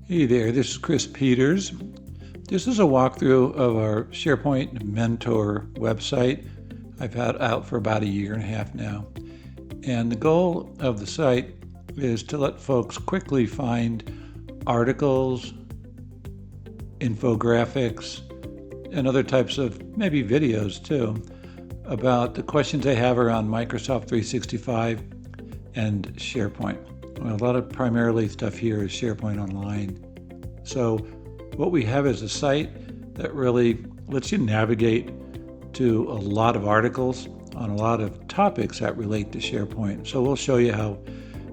Hey there, this is Chris Peters. This is a walkthrough of our SharePoint Mentor website. I've had out for about a year and a half now. And the goal of the site is to let folks quickly find articles, infographics, and other types of maybe videos too about the questions they have around Microsoft 365 and SharePoint. Well, a lot of primarily stuff here is SharePoint Online. So what we have is a site that really lets you navigate to a lot of articles on a lot of topics that relate to SharePoint. So we'll show you how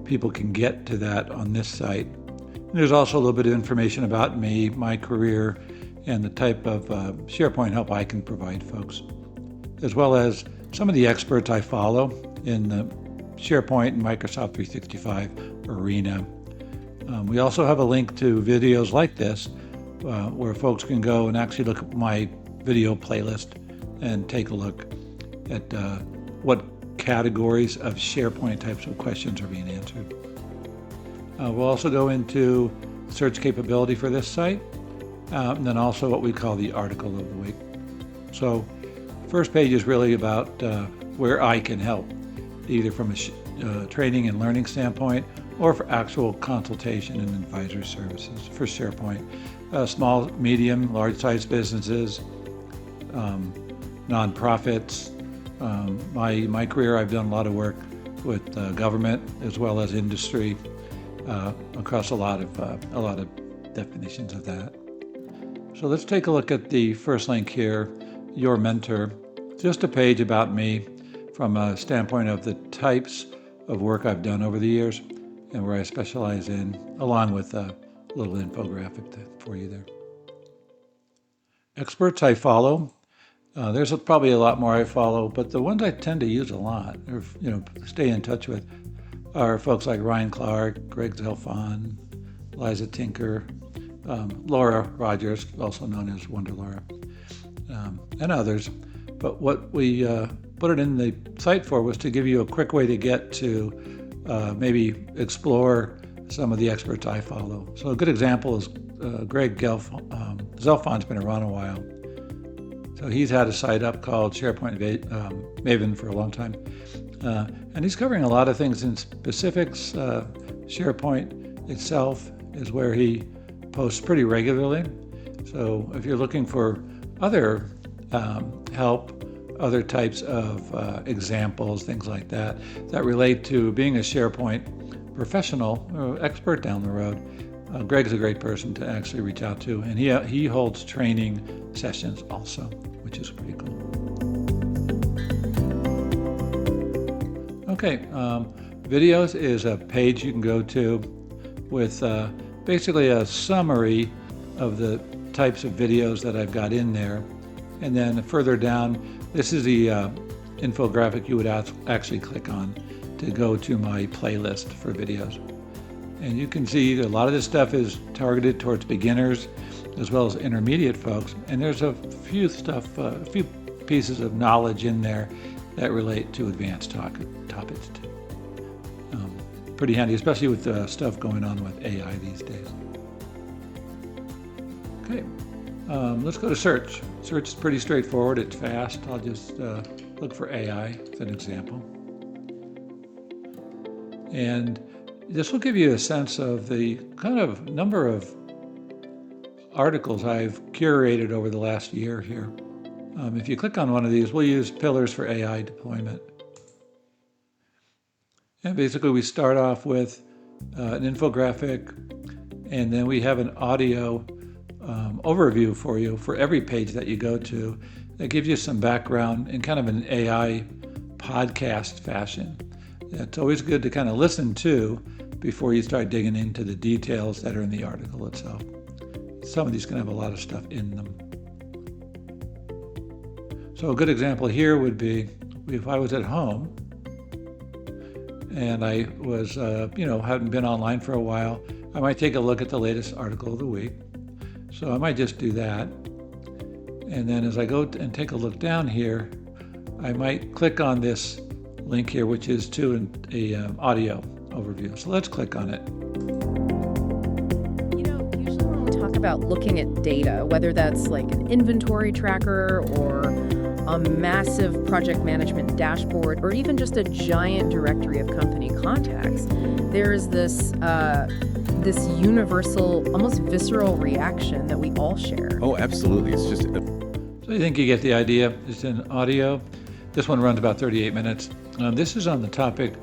people can get to that on this site. And there's also a little bit of information about me, my career, and the type of SharePoint help I can provide folks, as well as some of the experts I follow in the SharePoint and Microsoft 365 arena. We also have a link to videos like this where folks can go and actually look at my video playlist and take a look at what categories of SharePoint types of questions are being answered. We'll also go into search capability for this site, and then also what we call the article of the week. So first page is really about where I can help, either from a training and learning standpoint or for actual consultation and advisory services for SharePoint. Small, medium, large-sized businesses, nonprofits. My career, I've done a lot of work with government as well as industry across a lot of definitions of that. So let's take a look at the first link here, Your Mentor. Just a page about me from a standpoint of the types of work I've done over the years and where I specialize in, along with a little infographic for you there. Experts I follow. There's probably a lot more I follow, but the ones I tend to use a lot, or stay in touch with, are folks like Ryan Clark, Greg Zelfon, Liza Tinker, Laura Rogers, also known as Wonder Laura, and others. But what we put it in the site for was to give you a quick way to get to maybe explore some of the experts I follow. So a good example is Greg Zelfon's been around a while. So he's had a site up called SharePoint Maven for a long time. And he's covering a lot of things in specifics. SharePoint itself is where he posts pretty regularly. So if you're looking for other help, other types of examples, things like that relate to being a SharePoint professional or expert down the road, Greg's a great person to actually reach out to, and he holds training sessions also, which is pretty cool. Okay, videos is a page you can go to with basically a summary of the types of videos that I've got in there. And then further down, this is the infographic you would actually click on to go to my playlist for videos. And you can see a lot of this stuff is targeted towards beginners as well as intermediate folks. And there's a few pieces of knowledge in there that relate to advanced topics too. Pretty handy, especially with the stuff going on with AI these days. Okay, let's go to search. Search is pretty straightforward, it's fast. I'll just look for AI as an example. And this will give you a sense of the kind of number of articles I've curated over the last year here. If you click on one of these, we'll use Pillars for AI Deployment. And basically we start off with an infographic, and then we have an audio overview for you for every page that you go to that gives you some background in kind of an AI podcast fashion. It's always good to kind of listen to before you start digging into the details that are in the article itself. Some of these can have a lot of stuff in them. So a good example here would be if I was at home and I was, hadn't been online for a while, I might take a look at the latest article of the week. So I might just do that. And then as I go and take a look down here, I might click on this link here, which is to an audio overview. So let's click on it. Usually about looking at data, whether that's like an inventory tracker or a massive project management dashboard, or even just a giant directory of company contacts, there's this universal, almost visceral reaction that we all share. Oh, absolutely. It's just... So I think you get the idea. It's in audio. This one runs about 38 minutes. This is on the topic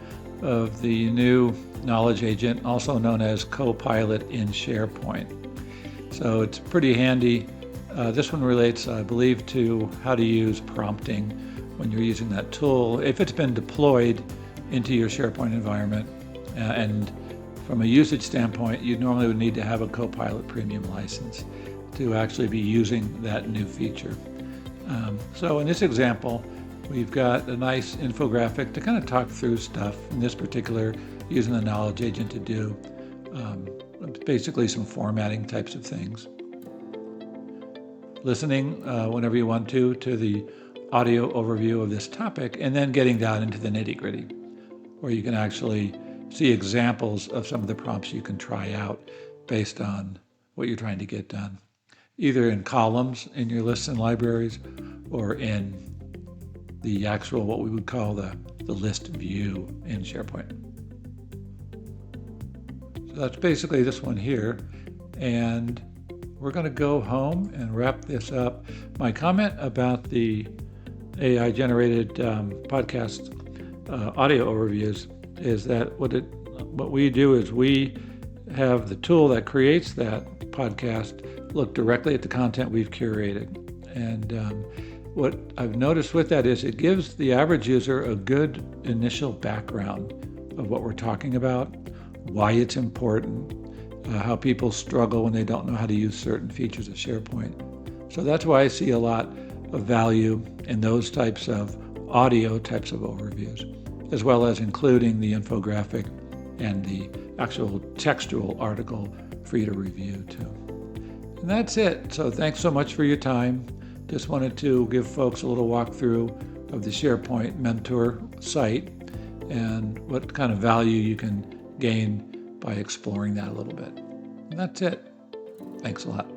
of the new knowledge agent, also known as Copilot in SharePoint. So it's pretty handy. This one relates, I believe, to how to use prompting when you're using that tool. If it's been deployed into your SharePoint environment, and from a usage standpoint, you normally would need to have a Copilot premium license to actually be using that new feature. So in this example, we've got a nice infographic to kind of talk through stuff, in this particular, using the knowledge agent to do basically some formatting types of things. Listening whenever you want to the audio overview of this topic, and then getting down into the nitty-gritty, where you can actually see examples of some of the prompts you can try out based on what you're trying to get done, either in columns in your lists and libraries, or in the actual, what we would call the list view in SharePoint. So that's basically this one here, and we're going to go home and wrap this up. My comment about the AI-generated podcast audio overviews is that what we do is we have the tool that creates that podcast look directly at the content we've curated. And what I've noticed with that is it gives the average user a good initial background of what we're talking about, why it's important, how people struggle when they don't know how to use certain features of SharePoint. So that's why I see a lot of value in those types of audio types of overviews, as well as including the infographic and the actual textual article for you to review too. And that's it. So thanks so much for your time. Just wanted to give folks a little walkthrough of the SharePoint Mentor site and what kind of value you can gain by exploring that a little bit. And that's it. Thanks a lot.